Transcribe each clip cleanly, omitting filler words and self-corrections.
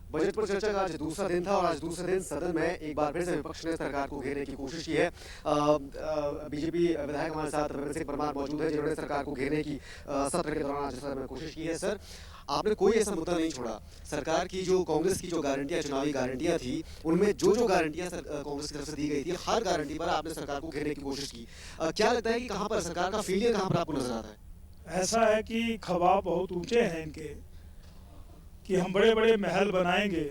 Budget पर चर्चा का आज दूसरा दिन था और आज दूसरे दिन सदन में एक बार फिर से विपक्ष ने सरकार को घेरने की कोशिश की है। बीजेपी विधायक हमारे साथ विपिन सिंह परमार मौजूद है जिन्होंने सरकार को घेरने की सत्र के दौरान आज सदन में कोशिश की है। सर, आपने कोई ऐसा मुद्दा नहीं छोड़ा। सरकार की जो कांग्रेस की जो गारंटियां, चुनावी गारंटियां थी, उनमें जो जो गारंटियां कांग्रेस की तरफ से दी गई थी, हर गारंटी पर आपने सरकार को घेरने की कोशिश की। क्या लगता है कि कहां पर सरकार का फेलियर कहां पर आपको नजर आता है? ऐसा है कि ख्वाब बहुत ऊंचे हैं इनके कि हम बड़े बड़े महल बनाएंगे,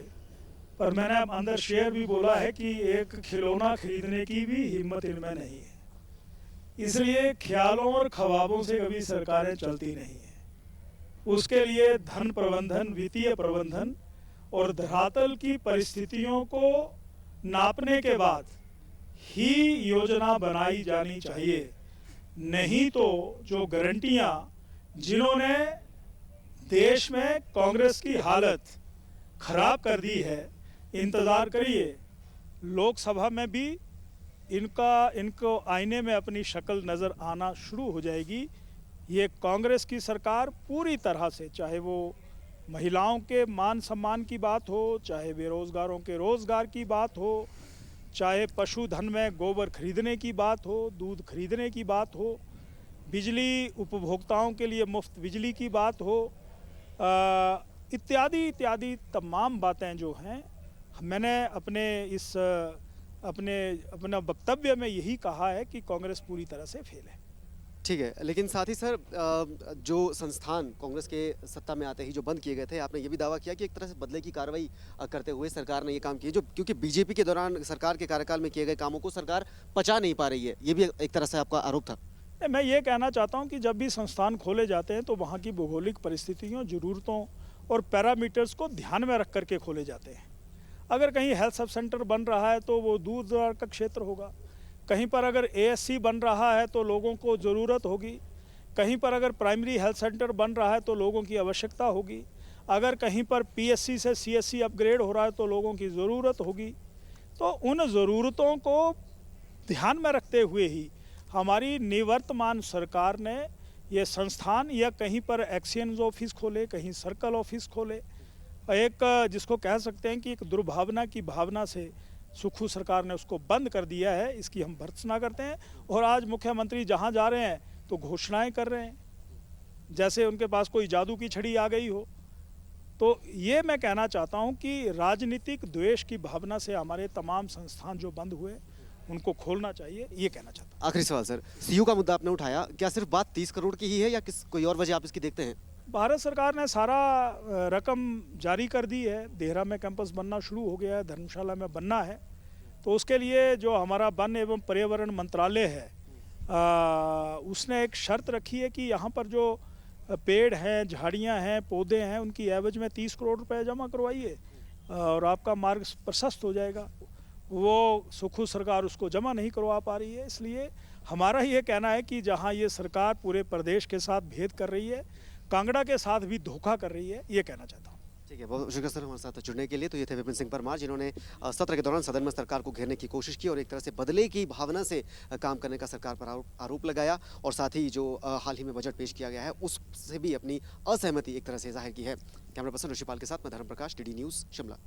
पर मैंने अब अंदर शेर भी बोला है कि एक खिलौना खरीदने की भी हिम्मत इनमें नहीं है। इसलिए ख्यालों और ख्वाबों से कभी सरकारें चलती नहीं है। उसके लिए धन प्रबंधन, वित्तीय प्रबंधन और धरातल की परिस्थितियों को नापने के बाद ही योजना बनाई जानी चाहिए। नहीं तो जो गारंटियां जिन्होंने देश में कांग्रेस की हालत खराब कर दी है, इंतज़ार करिए, लोकसभा में भी इनको आईने में अपनी शक्ल नज़र आना शुरू हो जाएगी। ये कांग्रेस की सरकार पूरी तरह से, चाहे वो महिलाओं के मान सम्मान की बात हो, चाहे बेरोज़गारों के रोज़गार की बात हो, चाहे पशुधन में गोबर खरीदने की बात हो, दूध खरीदने की बात हो, बिजली उपभोक्ताओं के लिए मुफ्त बिजली की बात हो, इत्यादि इत्यादि तमाम बातें जो हैं, मैंने अपना वक्तव्य में यही कहा है कि कांग्रेस पूरी तरह से फेल है। ठीक है, लेकिन साथ ही सर, जो संस्थान कांग्रेस के सत्ता में आते ही जो बंद किए गए थे, आपने ये भी दावा किया कि एक तरह से बदले की कार्रवाई करते हुए सरकार ने ये काम किए, जो क्योंकि बीजेपी के दौरान सरकार के कार्यकाल में किए गए कामों को सरकार पचा नहीं पा रही है, ये भी एक तरह से आपका आरोप था। मैं ये कहना चाहता हूँ कि जब भी संस्थान खोले जाते हैं तो वहाँ की भौगोलिक परिस्थितियों, ज़रूरतों और पैरामीटर्स को ध्यान में रख करके खोले जाते हैं। अगर कहीं हेल्थ सब सेंटर बन रहा है तो वो दूर दराज का क्षेत्र होगा, कहीं पर अगर एएससी बन रहा है तो लोगों को ज़रूरत होगी, कहीं पर अगर प्राइमरी हेल्थ सेंटर बन रहा है तो लोगों की आवश्यकता होगी, अगर कहीं पर पीएससी से सीएससी अपग्रेड हो रहा है तो लोगों की ज़रूरत होगी। तो उन ज़रूरतों को ध्यान में रखते हुए ही हमारी निवर्तमान सरकार ने ये संस्थान या कहीं पर एक्सचेंज ऑफिस खोले, कहीं सर्कल ऑफिस खोले, एक जिसको कह सकते हैं कि एक दुर्भावना की भावना से सुखू सरकार ने उसको बंद कर दिया है। इसकी हम भर्त्सना करते हैं। और आज मुख्यमंत्री जहां जा रहे हैं तो घोषणाएं कर रहे हैं जैसे उनके पास कोई जादू की छड़ी आ गई हो। तो ये मैं कहना चाहता हूं कि राजनीतिक द्वेष की भावना से हमारे तमाम संस्थान जो बंद हुए उनको खोलना चाहिए, ये कहना चाहता हूँ। आखिरी सवाल सर, सीयू का मुद्दा आपने उठाया, क्या सिर्फ बात 30 करोड़ की ही है या कोई और वजह आप इसकी देखते हैं? भारत सरकार ने सारा रकम जारी कर दी है। देहरा में कैंपस बनना शुरू हो गया है, धर्मशाला में बनना है। तो उसके लिए जो हमारा वन एवं पर्यावरण मंत्रालय है, उसने एक शर्त रखी है कि यहाँ पर जो पेड़ हैं, झाड़ियाँ हैं, पौधे हैं, उनकी एवज में 30 करोड़ रुपए जमा करवाइए और आपका मार्ग प्रशस्त हो जाएगा। वो सुखू सरकार उसको जमा नहीं करवा पा रही है। इसलिए हमारा ये कहना है कि जहाँ ये सरकार पूरे प्रदेश के साथ भेद कर रही है, कांगड़ा के साथ भी धोखा कर रही है, ये कहना चाहता हूँ। ठीक है, बहुत शुक्रिया सर हमारे साथ जुड़ने के लिए। तो ये थे विपिन सिंह परमार जिन्होंने सत्र के दौरान सदन में सरकार को घेरने की कोशिश की और एक तरह से बदले की भावना से काम करने का सरकार पर आरोप लगाया और साथ ही जो हाल ही में बजट पेश किया गया है उससे भी अपनी असहमति एक तरह से जाहिर की है। कैमरा पर्सन ऋषिपाल के साथ मैं धर्म प्रकाश, टीडी न्यूज़, शिमला।